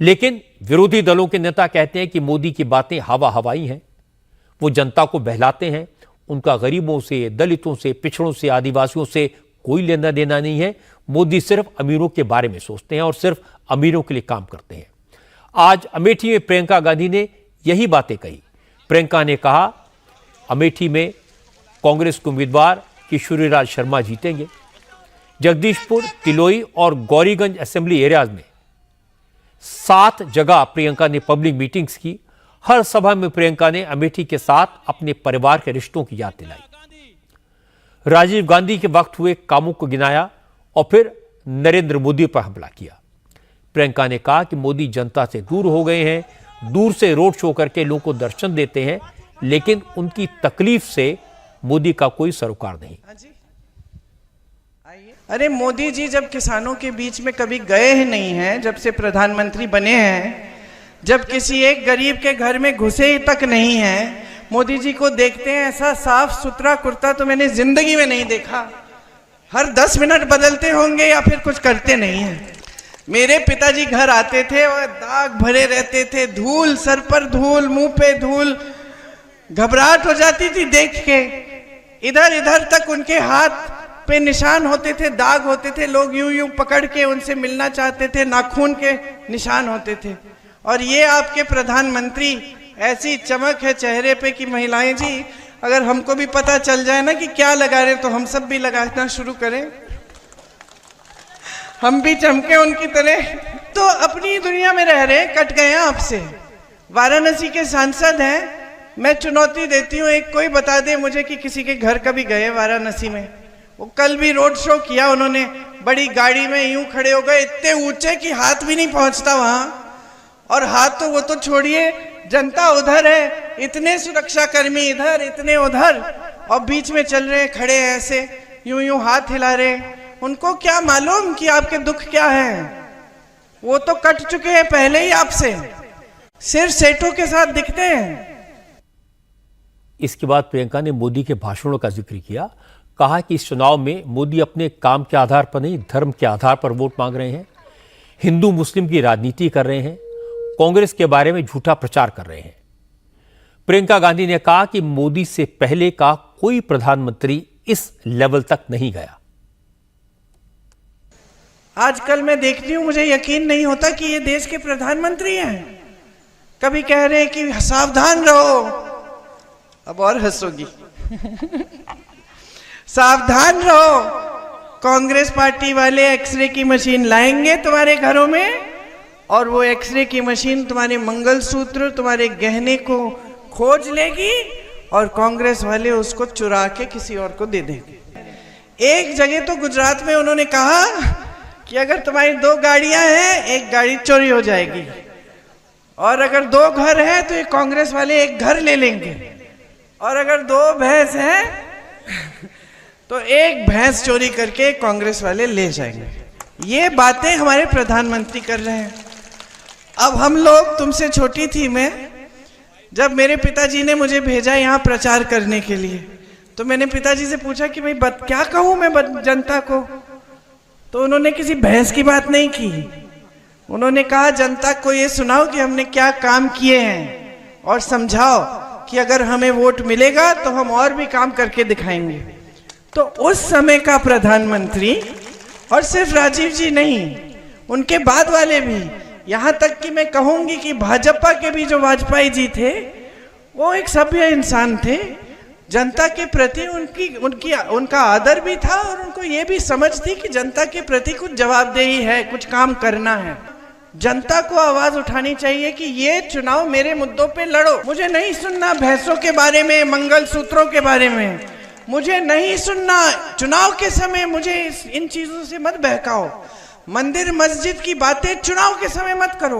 लेकिन विरोधी दलों के नेता कहते हैं कि मोदी की बातें हवा हवाई हैं। वो जनता को बहलाते हैं। उनका गरीबों से, दलितों से, पिछड़ों से, आदिवासियों से कोई लेना देना नहीं है। मोदी सिर्फ अमीरों के बारे में सोचते हैं और सिर्फ अमीरों के लिए काम करते हैं। आज अमेठी में प्रियंका गांधी ने यही बातें कही। प्रियंका ने कहा, अमेठी में कांग्रेस के उम्मीदवार किशोरीलाल शर्मा जीतेंगे। जगदीशपुर, तिलोई और गौरीगंज असेंबली एरियाज में 7 जगह प्रियंका ने पब्लिक मीटिंग्स की। हर सभा में प्रियंका ने अमेठी के साथ अपने परिवार के रिश्तों की याद दिलाई। राजीव गांधी के वक्त हुए कामों को गिनाया और फिर नरेंद्र मोदी पर हमला किया। प्रियंका ने कहा कि मोदी जनता से दूर हो गए हैं, दूर से रोड शो करके लोगों को दर्शन देते हैं, लेकिन उनकी तकलीफ से मोदी का कोई सरोकार नहीं। अरे मोदी जी जब किसानों के बीच में कभी गए ही नहीं हैं, जब से प्रधानमंत्री बने हैं, जब किसी एक गरीब के घर में घुसे ही तक नहीं हैं, मोदी जी को देखते हैं ऐसा साफ सुथरा कुर्ता तो मैंने जिंदगी में नहीं देखा। हर 10 मिनट बदलते होंगे या फिर कुछ करते नहीं हैं। मेरे पिताजी घर आते थे और दाग भरे रहते थे, धूल सर पर धूल, मुंह पे धूल, घबराहट हो जाती थी देख के। इधर इधर तक उनके हाथ पे निशान होते थे, दाग होते थे। लोग यूं यूं पकड़ के उनसे मिलना चाहते थे, नाखून के निशान होते थे। और ये आपके प्रधानमंत्री, ऐसी चमक है चेहरे पे कि महिलाएं जी, अगर हमको भी पता चल जाए ना कि क्या लगा रहे तो हम सब भी लगाना शुरू करें, हम भी चमके उनकी तरह। तो अपनी दुनिया में रह रहे, कट गए आपसे। वाराणसी के सांसद हैं, मैं चुनौती देती हूँ, एक कोई बता दे मुझे कि किसी के घर कभी गए वाराणसी में। वो कल भी रोड शो किया उन्होंने, बड़ी गाड़ी में यूं खड़े हो गए, इतने ऊंचे कि हाथ भी नहीं पहुंचता वहां। और हाथ तो वो तो छोड़िए, जनता उधर है, इतने सुरक्षा कर्मी इधर, इतने उधर, और बीच में चल रहे खड़े ऐसे यूं यूं हाथ हिला रहे। उनको क्या मालूम कि आपके दुख क्या है? वो तो कट चुके हैं पहले ही आपसे, सिर्फ सेठों के साथ दिखते हैं। इसके बाद प्रियंका ने मोदी के भाषणों का जिक्र किया। कहा कि इस चुनाव में मोदी अपने काम के आधार पर नहीं, धर्म के आधार पर वोट मांग रहे हैं, हिंदू मुस्लिम की राजनीति कर रहे हैं, कांग्रेस के बारे में झूठा प्रचार कर रहे हैं। प्रियंका गांधी ने कहा कि मोदी से पहले का कोई प्रधानमंत्री इस लेवल तक नहीं गया। आजकल मैं देखती हूं, मुझे यकीन नहीं होता कि ये देश के प्रधानमंत्री हैं। कभी कह रहे हैं कि सावधान रहो, अब और हंसोगी सावधान रहो, कांग्रेस पार्टी वाले एक्सरे की मशीन लाएंगे तुम्हारे घरों में, और वो एक्सरे की मशीन तुम्हारे मंगलसूत्र, तुम्हारे गहने को खोज लेगी, और कांग्रेस वाले उसको चुरा के किसी और को दे देंगे। एक जगह तो गुजरात में उन्होंने कहा कि अगर तुम्हारी 2 गाड़ियां हैं, एक गाड़ी चोरी हो जाएगी, और अगर 2 घर हैं तो ये कांग्रेस वाले एक घर ले लेंगे, और अगर 2 भैंस हैं तो एक भैंस चोरी करके कांग्रेस वाले ले जाएंगे। ये बातें हमारे प्रधानमंत्री कर रहे हैं। अब हम लोग, तुमसे छोटी थी मैं, जब मेरे पिताजी ने मुझे भेजा यहाँ प्रचार करने के लिए, तो मैंने पिताजी से पूछा कि भाई क्या कहूँ मैं जनता को? तो उन्होंने किसी भैंस की बात नहीं की। उन्होंने कहा जनता को ये सुनाओ कि हमने क्या काम किए हैं, और समझाओ कि अगर हमें वोट मिलेगा तो हम और भी काम करके दिखाएंगे। तो उस समय का प्रधानमंत्री, और सिर्फ राजीव जी नहीं, उनके बाद वाले भी, यहां तक कि मैं कहूंगी कि भाजपा के भी जो वाजपेयी जी थे, वो एक सभ्य इंसान थे। जनता के प्रति उनका आदर भी था, और उनको ये भी समझ थी कि जनता के प्रति कुछ जवाबदेही है, कुछ काम करना है। जनता को आवाज उठानी चाहिए कि ये चुनाव मेरे मुद्दों पे लड़ो। मुझे नहीं सुनना भैंसों के बारे में, मंगलसूत्रों के बारे में, मुझे नहीं सुनना चुनाव के समय। मुझे इन चीजों से मत बहकाओ। मंदिर मस्जिद की बातें चुनाव के समय मत करो।